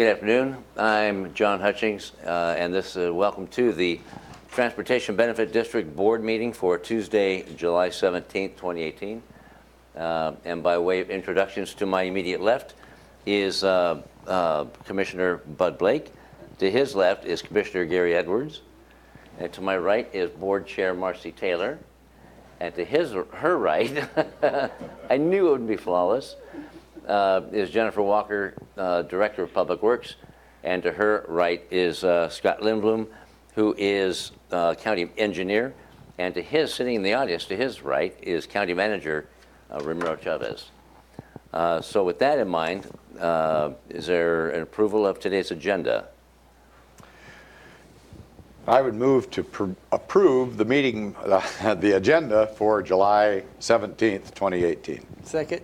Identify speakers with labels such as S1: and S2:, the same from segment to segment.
S1: Good afternoon. I'm John Hutchings, and this is welcome to the Transportation Benefit District Board meeting for Tuesday, July 17th, 2018. And by way of introductions, to my immediate left is Commissioner Bud Blake. To his left is Commissioner Gary Edwards. And to my right is Board Chair Marcy Taylor. And to her right, I knew it would be flawless, is Jennifer Walker, Director of Public Works. And to her right is Scott Lindblom, who is County Engineer. And to his, sitting in the audience, to his right is County Manager Ramiro Chavez. So with that in mind, is there an approval of today's agenda?
S2: I would move to approve the meeting, the agenda for July 17th, 2018.
S3: Second.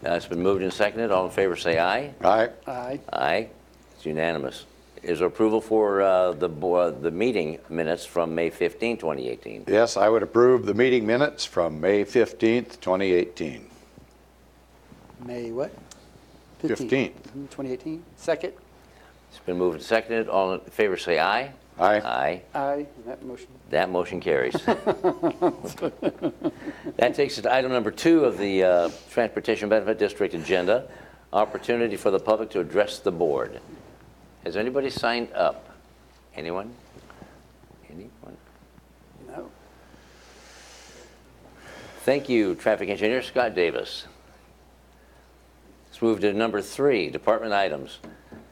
S1: It's been moved and seconded. All in favor say aye.
S2: Aye.
S3: Aye.
S1: Aye. It's unanimous. Is there approval for the meeting minutes from May 15, 2018?
S2: Yes, I would approve the meeting minutes from May 15th, 2018.
S3: May what?
S2: 15th.
S3: 2018. Second.
S1: It's been moved and seconded. All in favor say aye.
S2: Aye.
S1: Aye.
S3: Aye. That motion.
S1: That motion carries. That takes us to item number 2 of the Transportation Benefit District agenda, opportunity for the public to address the board. Has anybody signed up? Anyone? Anyone?
S3: No.
S1: Thank you, Traffic Engineer Scott Davis. Let's move to number 3, department items.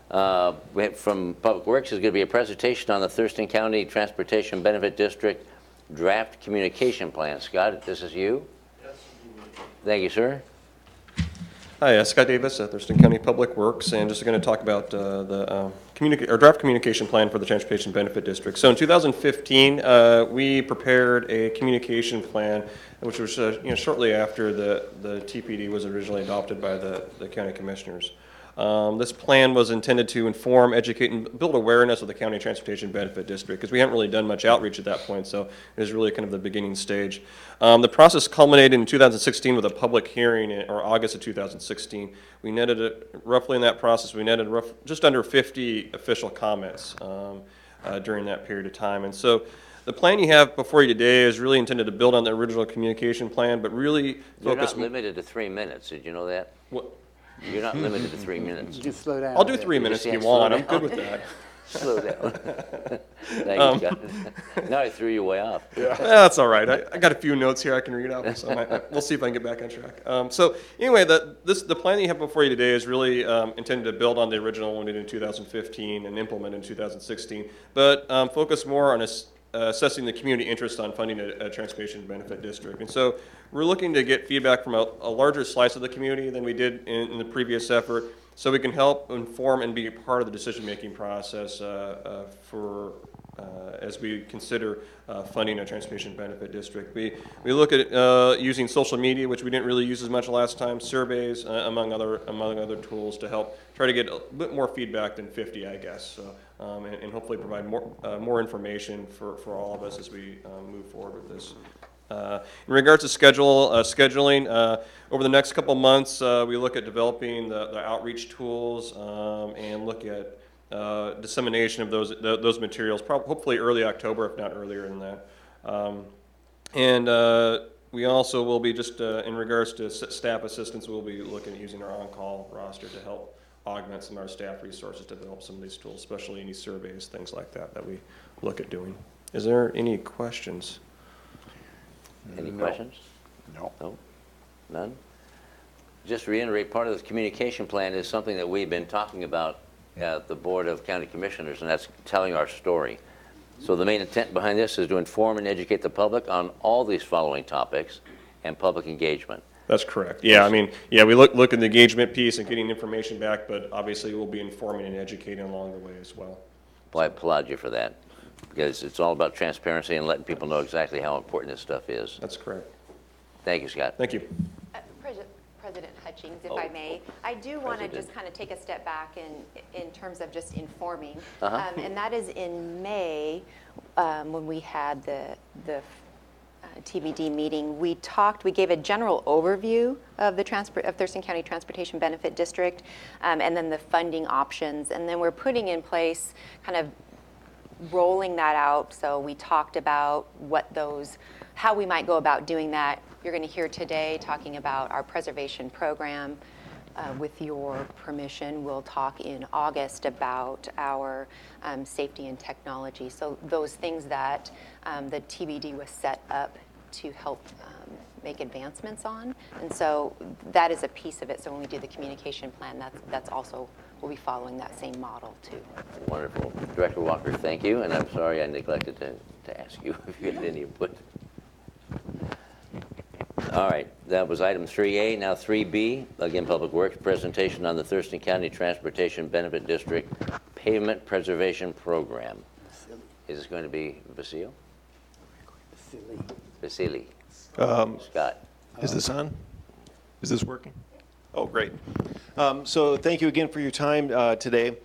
S1: We have from Public Works is going to be a presentation on the Thurston County Transportation Benefit District Draft Communication Plan. Scott, this is you? Yes. Thank you, sir.
S4: Hi, Scott Davis at Thurston County Public Works, and just going to talk about the draft communication plan for the Transportation Benefit District. So in 2015, we prepared a communication plan, which was shortly after the TPD was originally adopted by the county commissioners. This plan was intended to inform, educate, and build awareness of the County Transportation Benefit District, because we haven't really done much outreach at that point, so it was really kind of the beginning stage. The process culminated in 2016 with a public hearing, or August of 2016. We netted it, roughly in that process, we netted just under 50 official comments during that period of time. And so the plan you have before you today is really intended to build on the original communication plan, but really focus.
S1: You're not limited to 3 minutes. Did you know that?
S4: What?
S1: You're not limited to 3 minutes.
S3: You can slow down.
S4: I'll do 3 minutes if you want. I'm good with that.
S1: Slow down. Thank you, Scott. Now I threw you way off.
S4: Yeah. That's all right. I got a few notes here I can read out, so we'll see if I can get back on track. So anyway, the plan that you have before you today is really intended to build on the original one we did in 2015 and implement in 2016, but focus more on assessing the community interest on funding a transportation benefit district. And so we're looking to get feedback from a larger slice of the community than we did in the previous effort, so we can help inform and be a part of the decision-making process as we consider funding a transportation benefit district. We look at using social media, which we didn't really use as much last time, surveys, among other tools to help try to get a bit more feedback than 50, I guess. So, and hopefully provide more information for all of us as we move forward with this. In regards to scheduling, over the next couple months, we look at developing the outreach tools and look at dissemination of those materials, hopefully early October, if not earlier than that. We also will be just in regards to staff assistance, we'll be looking at using our on-call roster to help augment some of our staff resources to develop some of these tools, especially any surveys, things like that we look at doing. Is there any questions?
S1: Any questions?
S2: No.
S1: No? None? Just to reiterate, part of the communication plan is something that we've been talking about at the Board of County Commissioners, and that's telling our story. So the main intent behind this is to inform and educate the public on all these following topics and public engagement.
S4: That's correct. Yeah, I mean, yeah, we look at the engagement piece and getting information back, but obviously we'll be informing and educating along the way as well.
S1: Well, I applaud you for that, because it's all about transparency and letting people know exactly how important this stuff is.
S4: That's correct.
S1: Thank you, Scott.
S4: Thank you.
S5: President Hutchings, if I may, I do want to just kind of take a step back in terms of just informing, and that is in May when we had the TBD meeting, we gave a general overview of the Thurston County Transportation Benefit District, and then the funding options, and then we're putting in place kind of rolling that out. So we talked about how we might go about doing that. You're going to hear today talking about our preservation program. With your permission, we'll talk in August about our safety and technology. So those things that the TBD was set up to help make advancements on. And so that is a piece of it. So when we do the communication plan, that's also, we'll be following that same model too.
S1: Wonderful. Director Walker, thank you, and I'm sorry I neglected to ask you if you had any input. All right, that was item 3A. Now 3B, again, Public Works, presentation on the Thurston County Transportation Benefit District Pavement Preservation Program. Is this going to be Vasile? Vasily. Scott.
S6: Is this on? Is this working? Oh, great. So thank you again for your time today.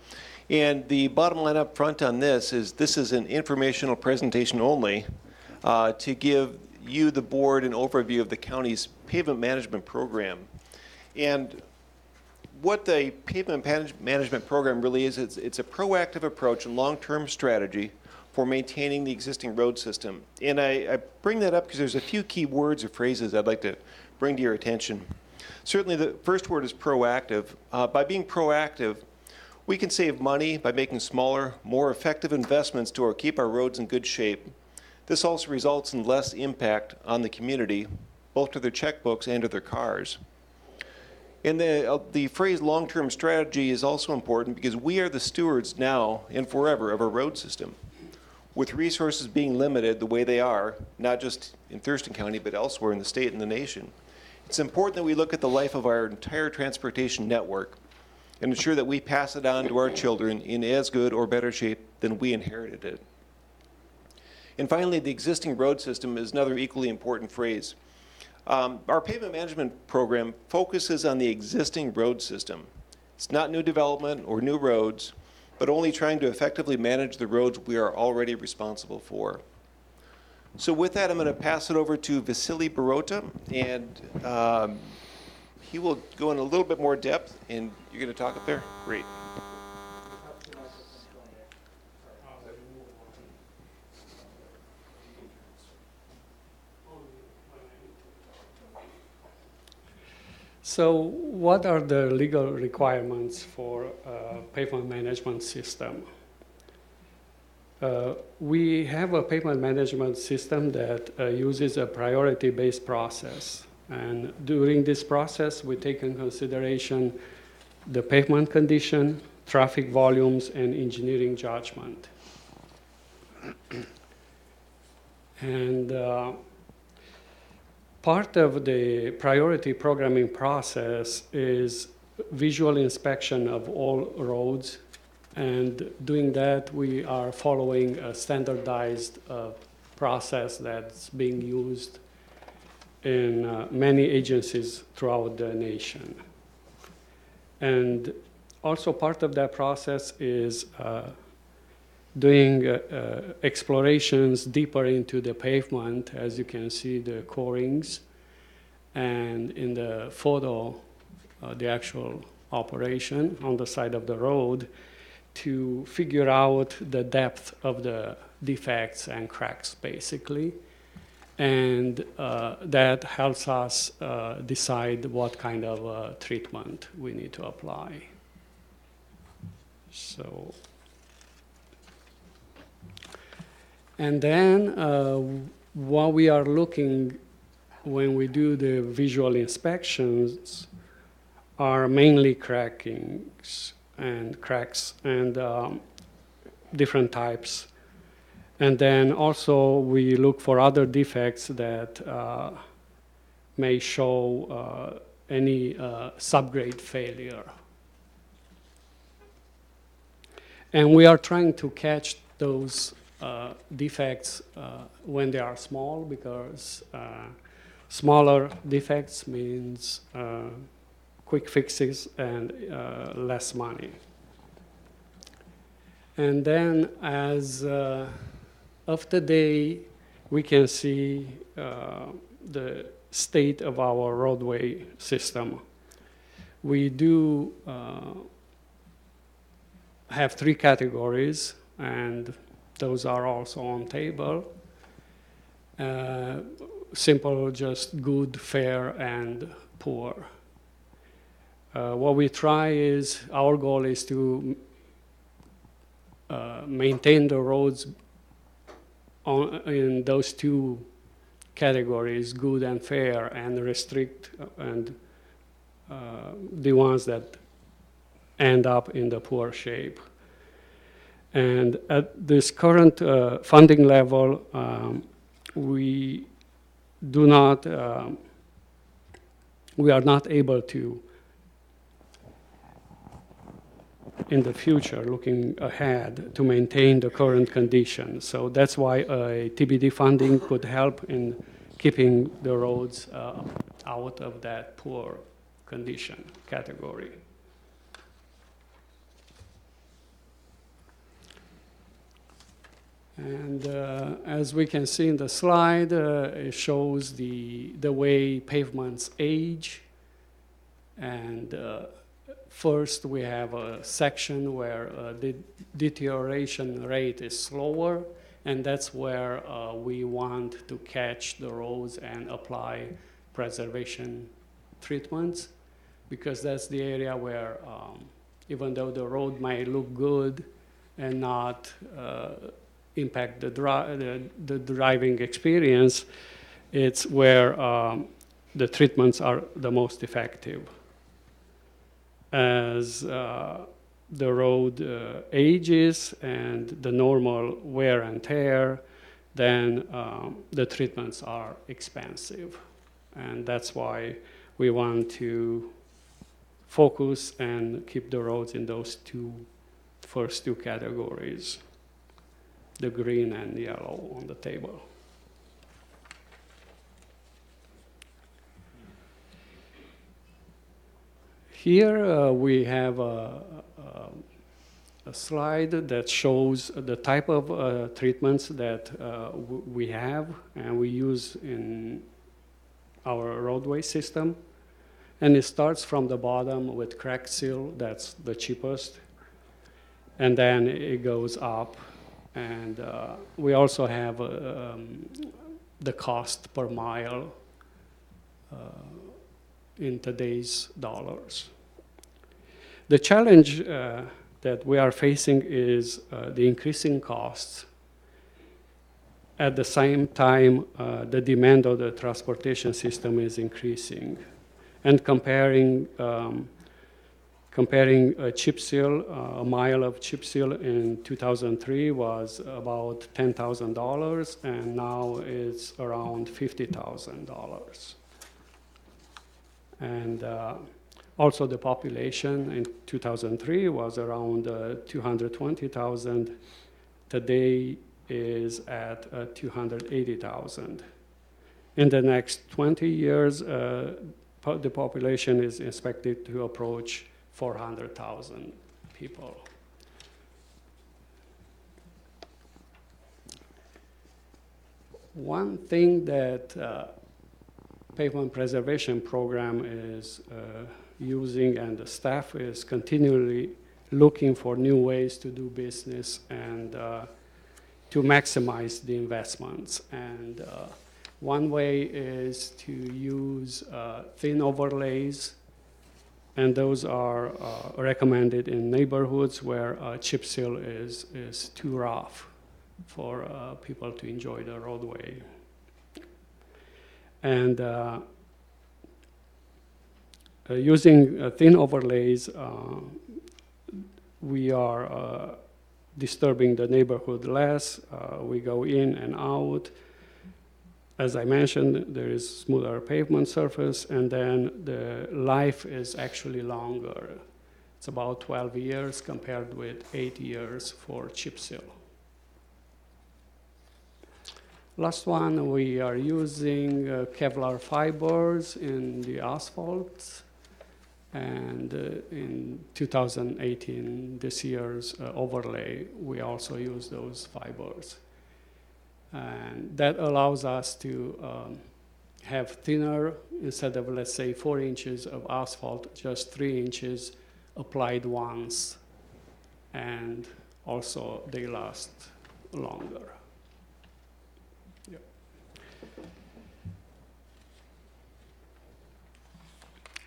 S6: And the bottom line up front on this is an informational presentation only to give you, the board, an overview of the county's pavement management program. And what the pavement management program really is, it's a proactive approach and long-term strategy for maintaining the existing road system. And I bring that up because there's a few key words or phrases I'd like to bring to your attention. Certainly the first word is proactive. By being proactive, we can save money by making smaller, more effective investments to keep our roads in good shape. This also results in less impact on the community, both to their checkbooks and to their cars. And the phrase long-term strategy is also important because we are the stewards now and forever of our road system. With resources being limited the way they are, not just in Thurston County, but elsewhere in the state and the nation, it's important that we look at the life of our entire transportation network and ensure that we pass it on to our children in as good or better shape than we inherited it. And finally, the existing road system is another equally important phrase. Our pavement management program focuses on the existing road system. It's not new development or new roads, but only trying to effectively manage the roads we are already responsible for. So with that, I'm going to pass it over to Vasily Barota, and he will go in a little bit more depth, and you're going to talk up there? Great.
S7: So what are the legal requirements for a pavement management system? We have a pavement management system that uses a priority-based process. And during this process, we take in consideration the pavement condition, traffic volumes, and engineering judgment. And part of the priority programming process is visual inspection of all roads. And doing that, we are following a standardized process that's being used in many agencies throughout the nation. And also part of that process is doing explorations deeper into the pavement. As you can see, the core-rings, and in the photo, the actual operation on the side of the road, to figure out the depth of the defects and cracks, basically. And that helps us decide what kind of treatment we need to apply. So, and then what we are looking when we do the visual inspections are mainly cracks and different types. And then also we look for other defects that may show any subgrade failure. And we are trying to catch those defects when they are small, because smaller defects means quick fixes and less money. And then as of today, we can see the state of our roadway system. We do have 3 categories, and those are also on table. Simple, just good, fair, and poor. What we try is, our goal is to maintain the roads in those 2 categories, good and fair, and restrict and the ones that end up in the poor shape. And at this current funding level, we are not able to, in the future, looking ahead, to maintain the current conditions. So that's why a TBD funding could help in keeping the roads out of that poor condition category. And as we can see in the slide, it shows the way pavements age. And first, we have a section where the deterioration rate is slower, and that's where we want to catch the roads and apply preservation treatments, because that's the area where, even though the road might look good and not impact the driving experience, it's where the treatments are the most effective. As the road ages and the normal wear and tear, then the treatments are expensive. And that's why we want to focus and keep the roads in those first two categories, the green and yellow on the table. Here we have a slide that shows the type of treatments that we have and we use in our roadway system. And it starts from the bottom with crack seal, that's the cheapest. And then it goes up. And we also have the cost per mile in today's dollars. The challenge that we are facing is the increasing costs. At the same time, the demand of the transportation system is increasing. And comparing a chip seal, a mile of chip seal in 2003 was about $10,000, and now it's around $50,000. And also the population in 2003 was around 220,000. Today is at 280,000. In the next 20 years, the population is expected to approach 400,000 people. One thing that pavement preservation program is using, and the staff is continually looking for new ways to do business and to maximize the investments. And one way is to use thin overlays, and those are recommended in neighborhoods where chip seal is too rough for people to enjoy the roadway. And using thin overlays, we are disturbing the neighborhood less. We go in and out. As I mentioned, there is smoother pavement surface, and then the life is actually longer. It's about 12 years compared with 8 years for chip seal. Last one, we are using Kevlar fibers in the asphalt. And in 2018, this year's overlay, we also use those fibers. And that allows us to have thinner, instead of, let's say, 4 inches of asphalt, just 3 inches applied once. And also they last longer. Yep.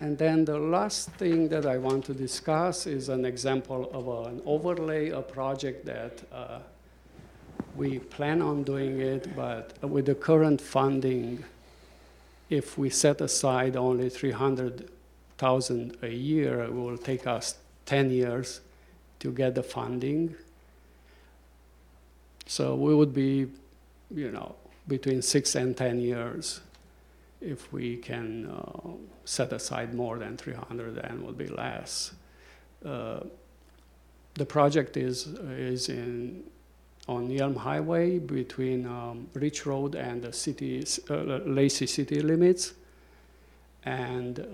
S7: And then the last thing that I want to discuss is an example of an overlay, a project that we plan on doing it, but with the current funding, if we set aside only $300,000 a year, it will take us 10 years to get the funding. So we would be, between 6 and 10 years. If we can set aside more than 300, then would be less. The project is on Yelm Highway between Ridge Road and the city, Lacey city limits, and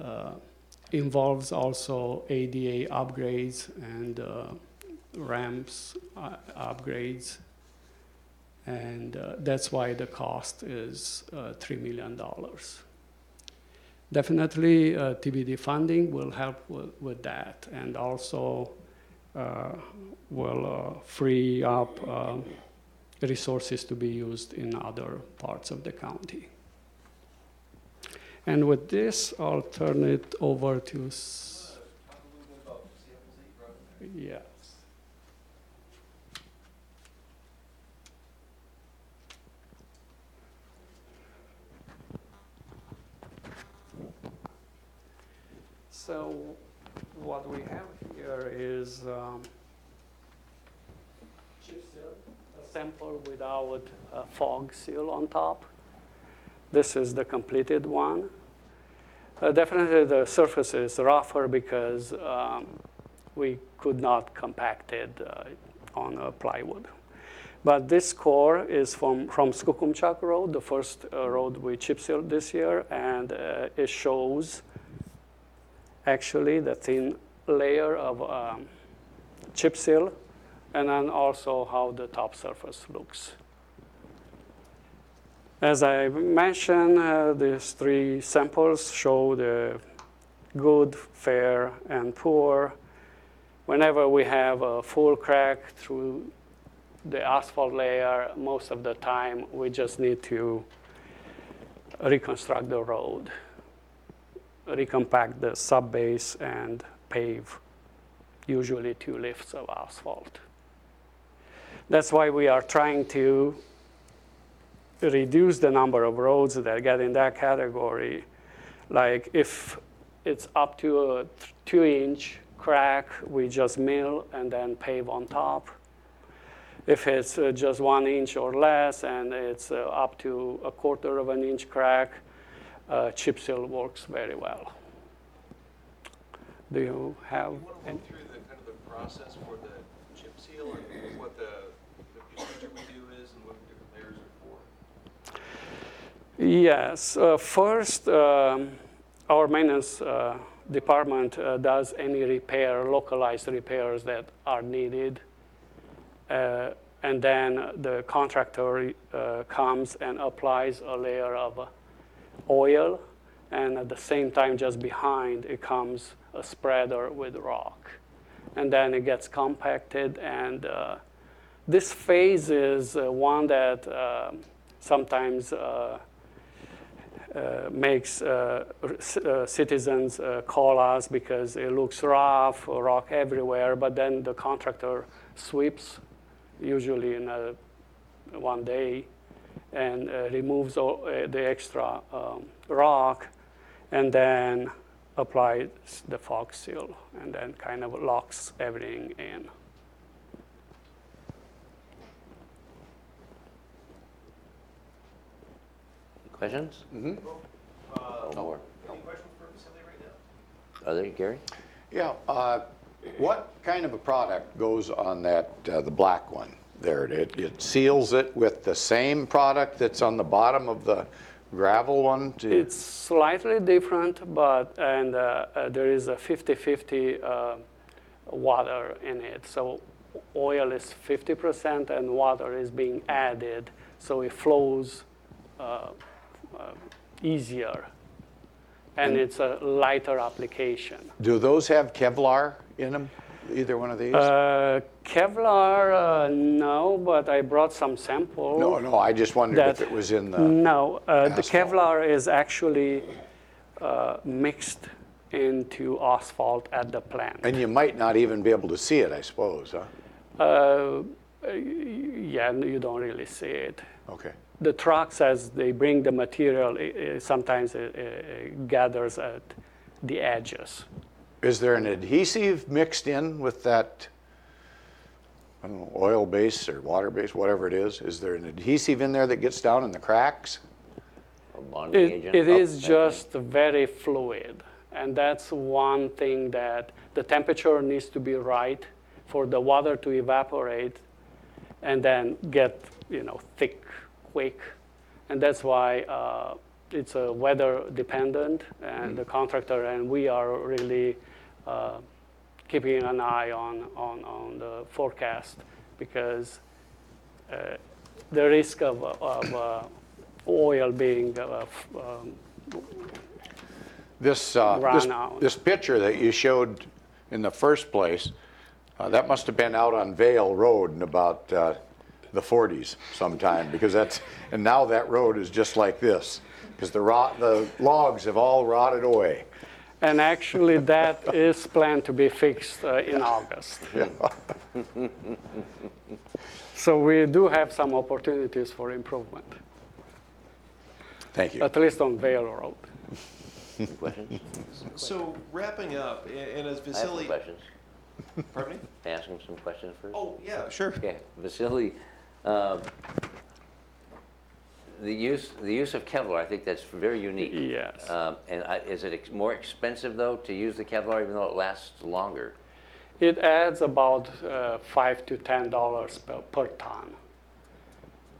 S7: involves also ADA upgrades and ramps upgrades. And that's why the cost is $3 million. Definitely, TBD funding will help with that, and also will free up resources to be used in other parts of the county. And with this, I'll turn it over to. Yes. So what we have here is chip seal, a sample without a fog seal on top. This is the completed one. Definitely the surface is rougher because we could not compact it on plywood. But this core is from Skookumchuck Road, the first road we chip sealed this year, and it shows actually the thin layer of chip seal, and then also how the top surface looks. As I mentioned, these 3 samples show the good, fair, and poor. Whenever we have a full crack through the asphalt layer, most of the time we just need to reconstruct the road, recompact the subbase, and pave usually 2 lifts of asphalt. That's why we are trying to reduce the number of roads that get in that category. Like if it's up to a 2-inch crack, we just mill and then pave on top. If it's just 1 inch or less and it's up to a 1/4 of an inch crack, chip seal works very well. Do you have?
S6: You want to walk through the kind of the process for the chip seal and what the procedure we do is and what the different layers are for?
S7: Yes. First, our maintenance department does any localized repairs that are needed. And then the contractor comes and applies a layer of oil, and at the same time, just behind, it comes a spreader with rock. And then it gets compacted, and this phase is one that sometimes makes citizens call us because it looks rough, rock everywhere, but then the contractor sweeps, usually in one day, and removes all, the extra rock, and then applies the fog seal, and then kind of locks everything in.
S1: Questions?
S6: Mm-hmm.
S1: Or
S6: Any questions for Vasily right now?
S1: are there, Gary?
S2: Yeah, what kind of a product goes on that, the black one there? It seals it with the same product that's on the bottom of the gravel one?
S7: It's slightly different, but there is a 50-50 water in it. So oil is 50% and water is being added. so it flows easier, and it's a lighter application.
S2: Do those have Kevlar in them, either one of these?
S7: Kevlar, no, but I brought some sample.
S2: No, I just wondered if
S7: that-
S2: it was in the,
S7: No, the
S2: asphalt.
S7: Kevlar is actually mixed into asphalt at the plant.
S2: and you might not even be able to see it, I suppose, huh?
S7: Yeah, you don't really see it.
S2: Okay.
S7: The trucks, as they bring the material, sometimes it gathers at the edges.
S2: Is there an adhesive mixed in with that, I don't know, oil base or water base, whatever it is? Is there an adhesive in there that gets down in the cracks?
S1: A bonding agent?
S7: It is just very fluid, and that's one thing that the temperature needs to be right for the water to evaporate and then get, thick quick. And that's why it's weather dependent, and the contractor and we are really keeping an eye on the forecast, because the risk of oil being
S2: This
S7: Run out.
S2: this picture that you showed in the first place, that must have been out on Vale Road in about the 40s sometime, because and now that road is just like this, because the logs have all rotted away.
S7: And actually, that is planned to be fixed in August. So we do have some opportunities for improvement,
S2: Thank you.
S7: at least on Vale Road.
S1: Questions?
S6: So wrapping up, and as
S1: I have some
S6: Vasily,
S1: questions.
S6: pardon me?
S1: Ask him some questions first.
S6: Oh, yeah, sure.
S1: Okay, Vasily, the use of Kevlar, I think that's very unique.
S7: Yes.
S1: And is it more expensive, though, to use the Kevlar, even though it lasts longer?
S7: It adds about $5 to $10 per ton.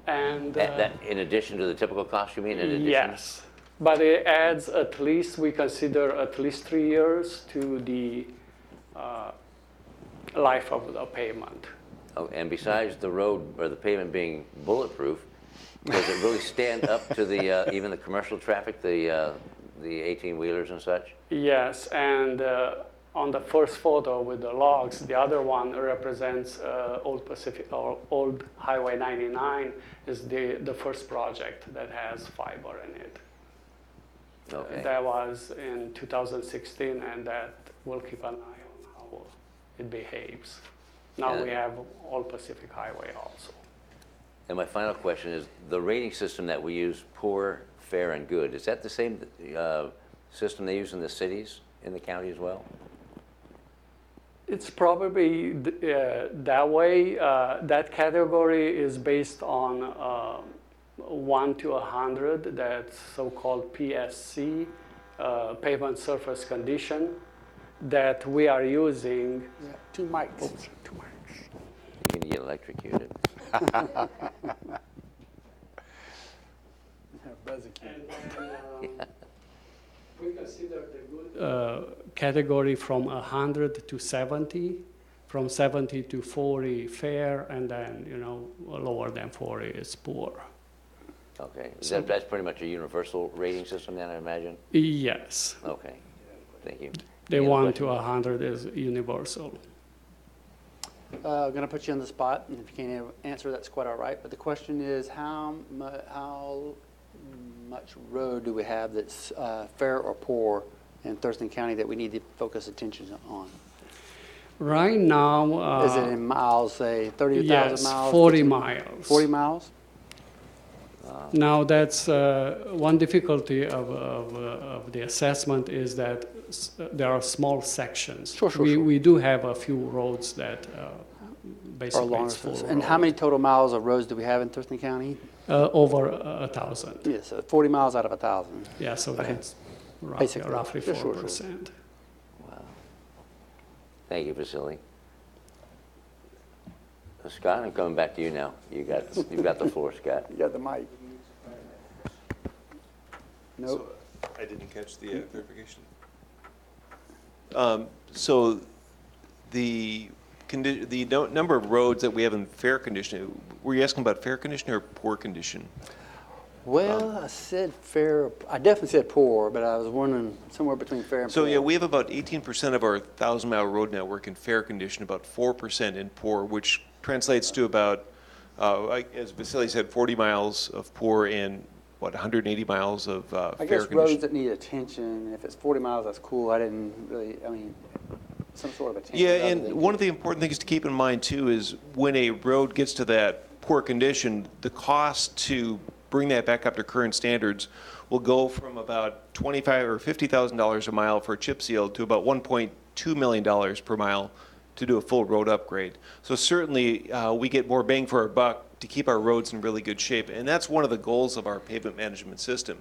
S7: And
S1: That in addition to the typical cost, you mean? In addition?
S7: yes, but it adds at least, we consider at least 3 years to the life of the pavement.
S1: Oh, and besides the road or the pavement being bulletproof, does it really stand up to the even the commercial traffic, the 18-wheelers and such?
S7: Yes, and on the first photo with the logs, the other one represents Old Pacific or Old Highway 99 is the first project that has fiber in it.
S1: Okay.
S7: That was in 2016, and that will keep an eye on how it behaves. Now
S1: Yeah.
S7: we have Old Pacific Highway also.
S1: And my final question is, the rating system that we use, poor, fair, and good, is that the same system they use in the cities, in the county as well?
S7: It's probably that way. That category is based on 1 to 100, that's so-called PSC, pavement surface condition, that we are using.
S3: Yeah, 2 mics.
S7: Two marks.
S1: You can get electrocuted.
S7: And then, we consider the good category from 100 to 70, from 70 to 40 fair, and then lower than 40 is poor.
S1: Okay. That's pretty much a universal rating system then, I imagine?
S7: Yes,
S1: Okay. Thank you.
S7: the
S1: Any other
S7: 1 to
S1: questions?
S7: 100 is universal.
S3: I'm going to put you on the spot, and if you can't answer, that's quite all right. But the question is, how much road do we have that's fair or poor in Thurston County that we need to focus attention on?
S7: Right now,
S3: Is it in miles, say 30,000
S7: yes,
S3: miles?
S7: 40
S3: 50
S7: miles.
S3: 40 miles?
S7: Now, that's one difficulty of the assessment is that there are small sections.
S3: Sure.
S7: We do have a few roads that
S3: Or
S7: basically
S3: longer?
S7: it's full
S3: And how
S7: road.
S3: many total miles of roads do we have in Thurston County?
S7: Over 1,000.
S3: Yeah, so 40 miles out of 1,000.
S7: Yeah, so
S3: Okay.
S7: that's
S3: Basically.
S7: roughly
S3: Yeah, sure.
S7: 4%.
S1: Thank you, Vasily. Scott, I'm coming back to you now. You've got the floor, Scott.
S3: You got the mic. Nope.
S6: I didn't catch the clarification. So the number of roads that we have in fair condition, were you asking about fair condition or poor condition?
S3: Well, I said fair, I definitely said poor, but I was wondering somewhere between fair and
S6: So
S3: poor.
S6: yeah, we have about 18% of our 1,000-mile road network in fair condition, about 4% in poor, which translates to about, as Vasily said, 40 miles of poor and, 180 miles of
S3: I
S6: fair
S3: guess
S6: condition.
S3: roads that need attention, if it's 40 miles, that's cool. I didn't really, I mean, some sort of attention.
S6: Yeah,
S3: rather
S6: and
S3: than
S6: one of the important things to keep in mind too is when a road gets to that poor condition, the cost to bring that back up to current standards will go from about $25,000 or $50,000 a mile for a chip seal to about $1.2 million per mile to do a full road upgrade. So certainly we get more bang for our buck to keep our roads in really good shape, and that's one of the goals of our pavement management system,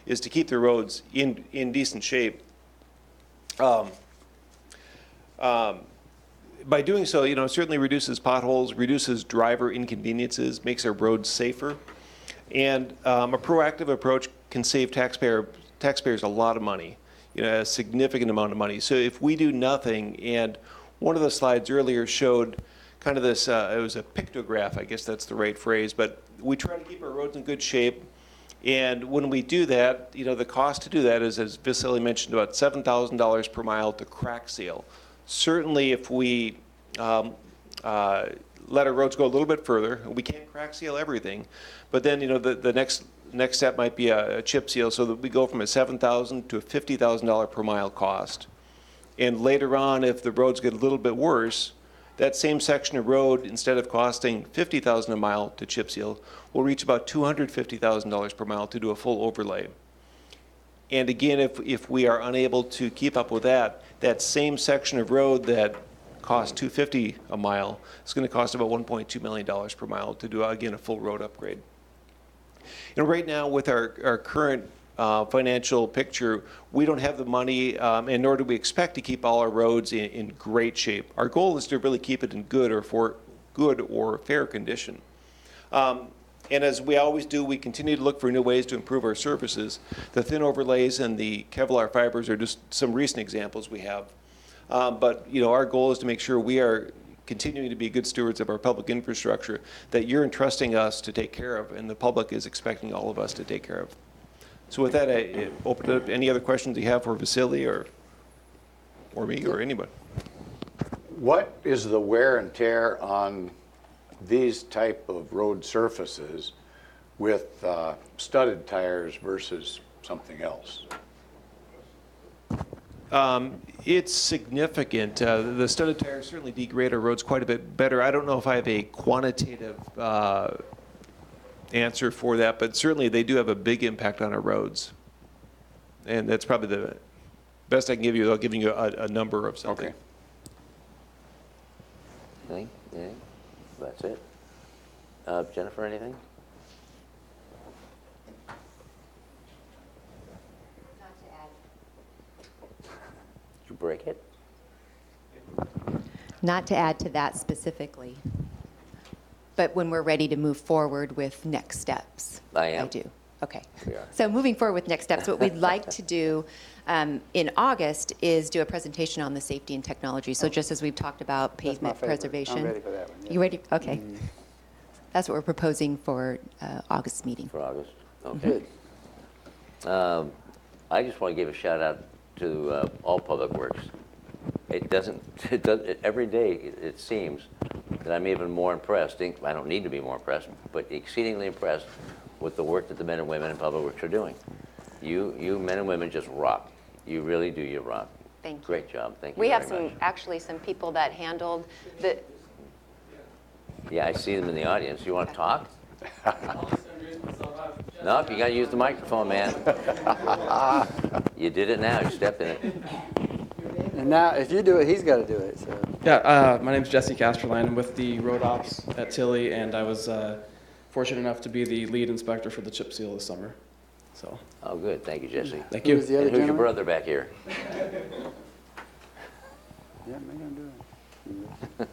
S6: is to keep the roads in decent shape. By doing so, it certainly reduces potholes, reduces driver inconveniences, makes our roads safer. And a proactive approach can save taxpayers a lot of money, a significant amount of money. So if we do nothing, and one of the slides earlier showed kind of this, it was a pictograph, I guess that's the right phrase, but we try to keep our roads in good shape. And when we do that, the cost to do that is, as Vasily mentioned, about $7,000 per mile to crack seal. Certainly if we let our roads go a little bit further, we can't crack seal everything, but then the next step might be a chip seal, so that we go from a $7,000 to a $50,000 per mile cost. And later on, if the roads get a little bit worse, that same section of road, instead of costing $50,000 a mile to chip seal, will reach about $250,000 per mile to do a full overlay. And again, if we are unable to keep up with that same section of road that costs $250 a mile, it's going to cost about $1.2 million per mile to do, again, a full road upgrade. Right now, with our current financial picture, we don't have the money, and nor do we expect to keep all our roads in great shape. Our goal is to really keep it in good or fair condition. And as we always do, we continue to look for new ways to improve our surfaces. The thin overlays and the Kevlar fibers are just some recent examples we have. But our goal is to make sure we are continuing to be good stewards of our public infrastructure that you're entrusting us to take care of, and the public is expecting all of us to take care of. So with that, I open it up to any other questions you have for Vasily or me or anybody.
S2: What is the wear and tear on these type of road surfaces with studded tires versus something else?
S6: It's significant. The studded tires certainly degrade our roads quite a bit better. I don't know if I have a quantitative answer for that, but certainly they do have a big impact on our roads. And that's probably the best I can give you without giving you a number of something.
S2: Okay.
S1: Anything? Anything? That's it. Jennifer, anything? Did you break it?
S5: Not to add to that specifically, but when we're ready to move forward with next steps.
S1: I am.
S5: I do. Okay.
S1: We are.
S5: So moving forward with next steps, what we'd like to do in August is do a presentation on the safety and technology. So just as we've talked about
S3: That's my
S5: pavement
S3: favorite.
S5: preservation.
S3: I'm ready for that one. Yeah.
S5: You ready? Okay. That's what we're proposing for August meeting.
S1: For August? Okay. I just want to give a shout out to all Public Works. Every day it seems that I'm even more impressed. I don't need to be more impressed, but exceedingly impressed with the work that the men and women in Public Works are doing. You men and women just rock. You really do, you rock.
S5: Thank you.
S1: Great job, thank you
S5: We have
S1: very much.
S5: actually some people that handled the,
S1: Yeah, I see them in the audience. You want to talk? No, you got to use the microphone, man. You did it now, you stepped in it.
S3: And now, if you do it, he's got to do it, so.
S8: Yeah, my name's Jesse Casterline. I'm with the road ops at Tilly, and I was fortunate enough to be the lead inspector for the chip seal this summer. So,
S1: Oh, good, thank you, Jesse.
S8: thank
S3: Who
S8: you.
S3: was the other
S1: And who's your
S3: gentleman?
S1: brother back here?
S3: Yeah, they're gonna do it.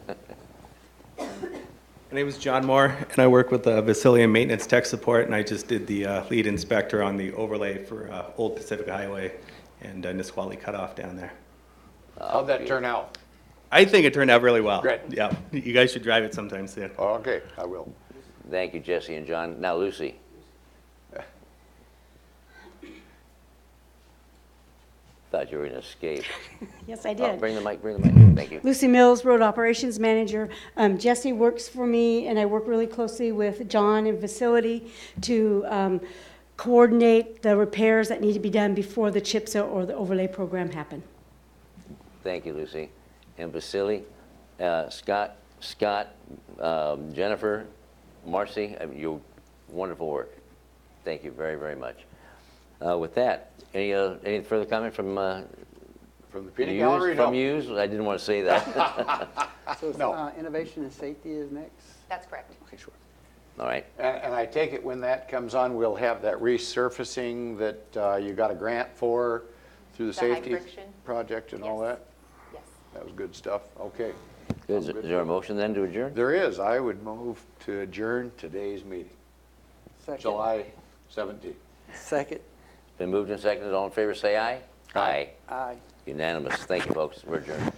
S9: My name is John Moore, and I work with Vasily Maintenance Tech Support, and I just did the lead inspector on the overlay for Old Pacific Highway and Nisqually Cutoff down there.
S2: How'd that turn out?
S9: I think it turned out really well.
S2: Great.
S9: Yeah, you guys should drive it sometime soon.
S2: Okay, I will.
S1: Thank you, Jesse and John. Now, Lucy. Thought you were going to escape.
S10: Yes, I
S1: Oh,
S10: did.
S1: bring the mic, thank you.
S10: Lucy Mills, Road Operations Manager. Jesse works for me, and I work really closely with John and Facility to coordinate the repairs that need to be done before the chip seal or the overlay program happen.
S1: Thank you, Lucy. And Vasily, Scott, Jennifer, Marcy, your wonderful work. Thank you very, very much. With that, any further comment from
S2: From the peanut
S1: yous?
S2: gallery? No.
S1: From yous? I didn't want to say that.
S3: So
S2: No.
S3: innovation and safety is next?
S5: That's correct.
S3: Okay, sure.
S1: All right.
S2: And I take it when that comes on, we'll have that resurfacing that you got a grant for through the
S5: The high
S2: safety
S5: friction?
S2: project and all
S5: Yes.
S2: that?
S5: Yes.
S2: That was good stuff. Okay.
S1: Good. Is there a motion then to adjourn?
S2: There is. I would move to adjourn today's meeting,
S3: Second.
S2: July 17th.
S3: Second.
S1: Been moved and seconded. All in favor, say aye. Aye.
S3: Aye.
S1: Unanimous. Thank you, folks. We're adjourned.